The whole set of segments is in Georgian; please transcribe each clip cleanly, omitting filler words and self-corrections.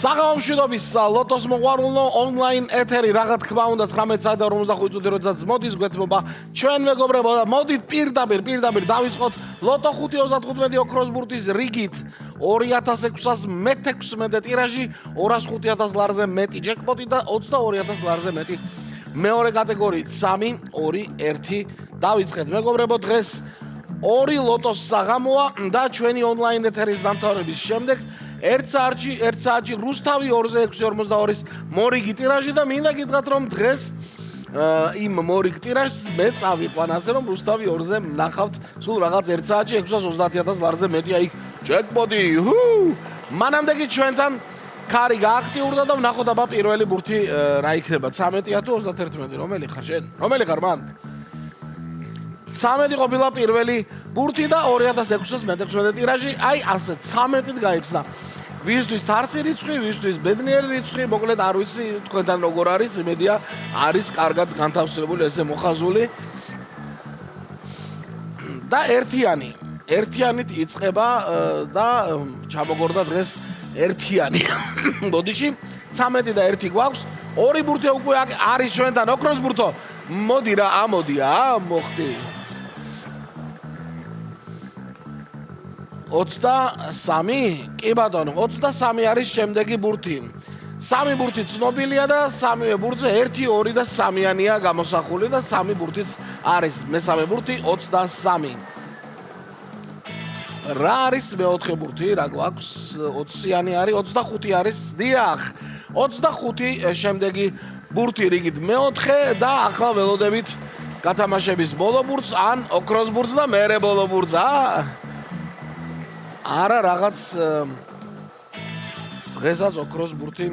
საღამომშვიდობის ლოტოს მოყვარულო ონლაინ ეთერი რა თქმა უნდა 19:45 წუთი როდესაც მოდის გვეთმობა ჩვენ მეგობრებო და მოდით პირდაპირ დავიწყოთ ლოტო 535 ოქროს ბურთის რიგით 2616 ტირაჟი 205000 ლარზე მეტი ჯეკპოტი და 22000 ლარზე მეტი მეორე კატეგორიით 3 2 1 დავიწყეთ მეგობრებო დღეს ორი ლოტოს საღამოა და ჩვენი ონლაინ ეთერის დამთავრების შემდეგ ერთ საათში რუსთავი 2-6-42-ის მორიგი ტირაჟი და მინდა გითხრათ რომ დღეს იმ მორიგ ტირაჟს მე წავიყვან ასე რომ რუსთავი 2-ზე ნახავთ სულ რაღაც ერთ საათში 630000 ლარზე მეტი აი ჯეკპოტი მანამდე კი ჩვენთან ქარი გააქტიურდა და ვნახოთ აბა პირველი ბურთი რა იქნება 13-ია თუ 31 რომელი ხარ შენ რომელი ხარ მან 13 ყოფილა პირველი ბურთი და 2616 ტირაჟი აი ასე 13-ით გაიხსნა ვისთვის თარცი რიცხვი ვისთვის ბედნიერი რიცხვი მოკლედ არ ვიცი თქვენთან როგორ არის იმედია არის კარგად განთავსებული ესე მოხაზული და ერთიანით იწყება და ჩამოგორდა დღეს ერთიანი ბოდიში 13 და 1 გვაქვს ორი ბურთი უკვე არის ჩვენთან ოქროს ბურთო მოდი რა ამოდია მოხდი 23 კი ბატონო 23 არის შემდეგი ბურთი 3 ბურთი ცნობილია და 3-ვე ბურთზე 1 2 და 3-იანია გამოსახული და 3 ბურთიც არის მესამე ბურთი 23 რა არის მეოთხე ბურთი რა გვაქვს 20-იანი არის 25 არის დიახ 25 შემდეგი ბურთი რიგით მეოთხე და ახლა ველოდებით გათამაშების ბოლო ბურთს ან ოქროს ბურთს და მერე ბოლო ბურთს არა რაღაც დღესაც ოქროს ბურთი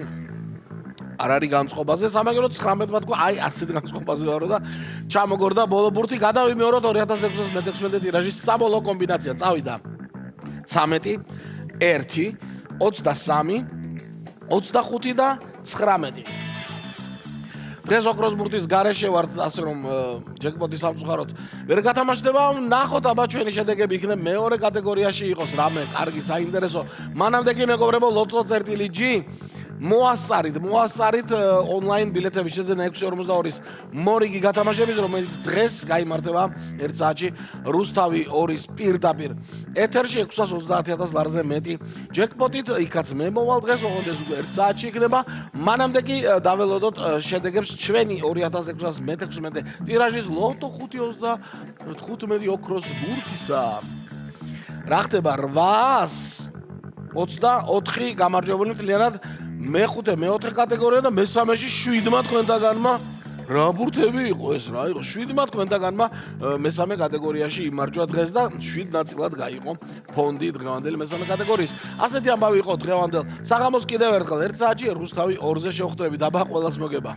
არ არის განწყობაზე სამაგერო 19 თქვა აი ასეთ განწყობაზე ვარო და ჩამოგორდა ბოლო ბურთი გადავიმეოროთ 2616 ტირაჟის საბოლოო კომბინაცია წავიდა 13 1 23 25 და 19 დღეს ოქროს ბურთის გარეშე ვართ ასე რომ ჯეკპოტი სამწუხაროდ ვერ გათამაშდება ნახოთ აბა ჩვენი შედეგები იქნება მეორე კატეგორიაში იყოს რამე კარგი საინტერესო მანამდე კი მეგობრებო lotto.gi მოასწარით ონლაინ ბილეთების შეძენა 642-ის მორიგი გათამაშების რომელიც დღეს გაიმართება ერთ საათში რუსთავი 2-ის პირდაპირ ეთერში 630000 ლარზე მეტი ჯეკპოტით იქაც მე მოვალ დღეს ოღონდ ეს უკვე ერთ საათში იქნება მანამდე კი დაველოდოთ შედეგებს ჩვენი 2616 ტირაჟის ლოტო 525 ოქროს ბურთისა რა ხდება 824 გამარჯვებული მთლიანად მეხუთე მეოთხე კატეგორია და მესამეში 7-მა თქვენთაგანმა რა ბურთები იყო ეს რა იყო 7-მა თქვენთაგანმა მესამე კატეგორიაში იმარჯვა დღეს და 7 ნაწილად გაიყო ფონდი დღევანდელი მესამე კატეგორიის ასეთი ამბავი იყო დღევანდელ საღამოს კიდევ ერთხელ ერთ საათში რუსთავი 2-ზე შევხვდებით აბა ყველას მოგება